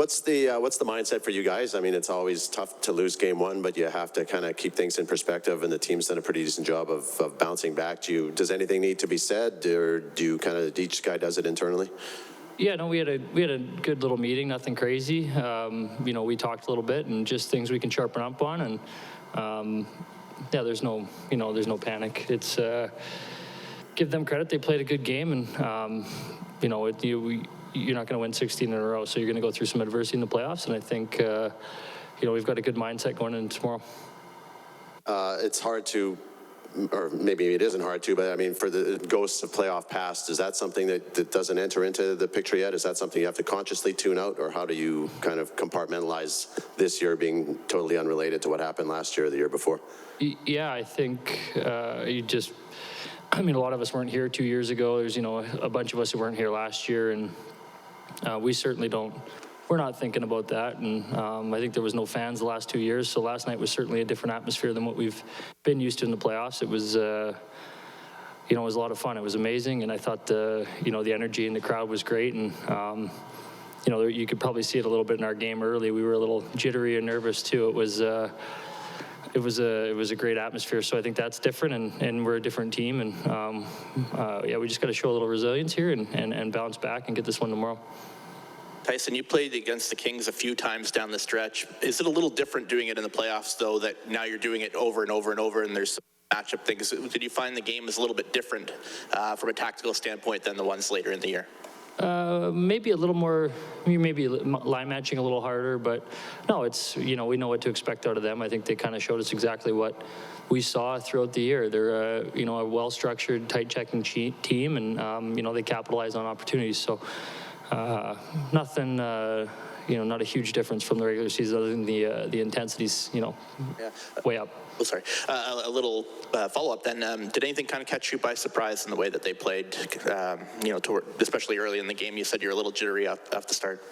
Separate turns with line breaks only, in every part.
What's the mindset for you guys? I mean, it's always tough to lose game one, but you have to kind of keep things in perspective, and the team's done a pretty decent job of bouncing back. Does anything need to be said, or do you kind of, each guy does it internally?
Yeah, no, we had a good little meeting, nothing crazy. You know, we talked a little bit and just things we can sharpen up on, and yeah, there's no panic. It's give them credit, they played a good game, and you know, you're not going to win 16 in a row, so you're going to go through some adversity in the playoffs, and I think you know, we've got a good mindset going into tomorrow.
It's hard to, or maybe it isn't hard to, but I mean, for the ghosts of playoff past, is that something that doesn't enter into the picture yet? Is that something you have to consciously tune out, or how do you kind of compartmentalize this year being totally unrelated to what happened last year or the year before?
Yeah, I think I mean, a lot of us weren't here 2 years ago. There's, you know, a bunch of us who weren't here last year, and we certainly we're not thinking about that, and I think there was no fans the last 2 years, so last night was certainly a different atmosphere than what we've been used to in the playoffs. It was, you know, it was a lot of fun. It was amazing, and I thought, you know, the energy in the crowd was great, and, you know, you could probably see it a little bit in our game early. We were a little jittery and nervous, too. It was a great atmosphere, so I think that's different, and we're a different team, and yeah, we just got to show a little resilience here and bounce back and get this one tomorrow.
Tyson, you played against the Kings a few times down the stretch. Is it a little different doing it in the playoffs, though, that now you're doing it over and over and over, and there's some matchup things? Did you find the game is a little bit different from a tactical standpoint than the ones later in the year?
Maybe a little more, maybe line matching a little harder, but no, it's, you know, we know what to expect out of them. I think they kind of showed us exactly what we saw throughout the year. They're, you know, a well-structured, tight-checking team, and, you know, they capitalize on opportunities. So nothing, you know, not a huge difference from the regular season other than the intensity's, you know, way up.
Oh, sorry. A little follow-up then. Did anything kind of catch you by surprise in the way that they played, you know, especially early in the game? You said you were a little jittery off the start.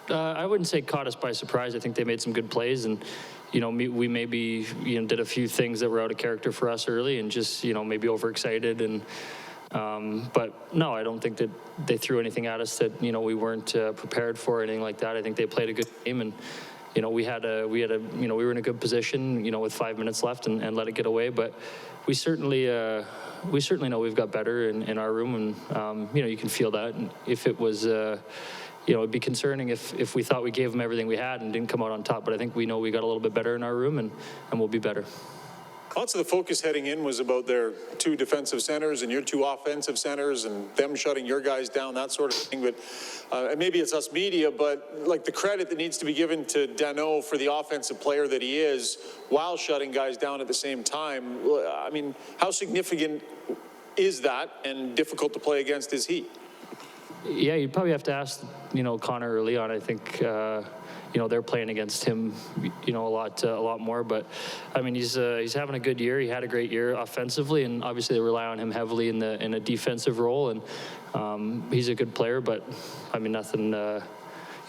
I wouldn't say caught us by surprise. I think they made some good plays, and, you know, we maybe, you know, did a few things that were out of character for us early and just, you know, maybe overexcited. And but no, I don't think that they threw anything at us that, you know, we weren't prepared for or anything like that. I think they played a good game, and, you know, we had a, you know, we were in a good position, you know, with 5 minutes left and let it get away. But we certainly know we've got better in our room, and, you know, you can feel that. And if it was, you know, it'd be concerning if we thought we gave them everything we had and didn't come out on top. But I think we know we got a little bit better in our room, and we'll be better.
Lots of the focus heading in was about their two defensive centers and your two offensive centers and them shutting your guys down, that sort of thing. But and maybe it's us media, but like the credit that needs to be given to Danault for the offensive player that he is while shutting guys down at the same time. I mean, how significant is that, and difficult to play against is he?
Yeah, you'd probably have to ask, you know, Connor early on. I think, you know, they're playing against him, you know, a lot more. But I mean, he's having a good year. He had a great year offensively, and obviously they rely on him heavily in a defensive role. And he's a good player, but I mean, nothing, you know,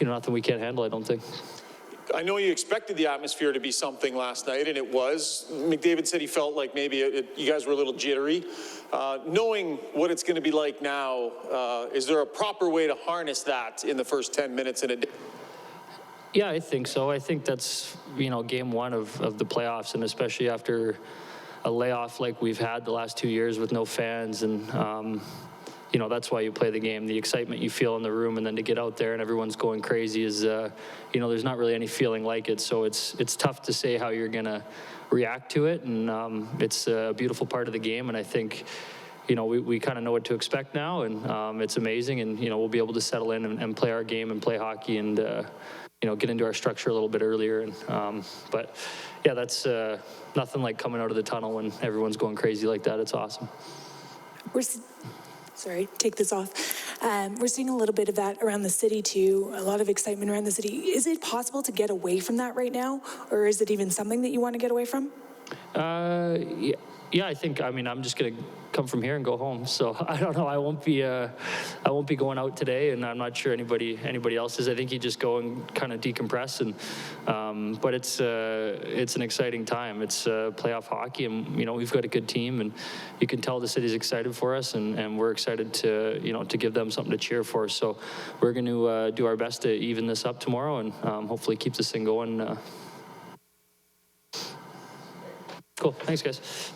nothing we can't handle, I don't think.
I know you expected the atmosphere to be something last night, and it was. McDavid said he felt like maybe you guys were a little jittery. Knowing what it's going to be like now, is there a proper way to harness that in the first 10 minutes in a day?
Yeah, I think so. I think that's, you know, game one of the playoffs, and especially after a layoff like we've had the last 2 years with no fans, and you know, that's why you play the game. The excitement you feel in the room, and then to get out there and everyone's going crazy is, you know, there's not really any feeling like it. So it's tough to say how you're going to react to it, and it's a beautiful part of the game. And I think, you know, we kind of know what to expect now, and it's amazing. And, you know, we'll be able to settle in and play our game and play hockey and, you know, get into our structure a little bit earlier. And but yeah, that's nothing like coming out of the tunnel when everyone's going crazy like that. It's awesome.
Sorry, take this off. We're seeing a little bit of that around the city too, a lot of excitement around the city. Is it possible to get away from that right now, or is it even something that you want to get away from?
Yeah, Yeah, I mean, I'm just going to come from here and go home. So I don't know. I won't be going out today, and I'm not sure anybody else is. I think you just go and kind of decompress, and but it's an exciting time. It's playoff hockey, and we've got a good team, and you can tell the city's excited for us, and we're excited to to give them something to cheer for. So we're going to do our best to even this up tomorrow, and hopefully keep this thing going. Cool. Thanks, guys.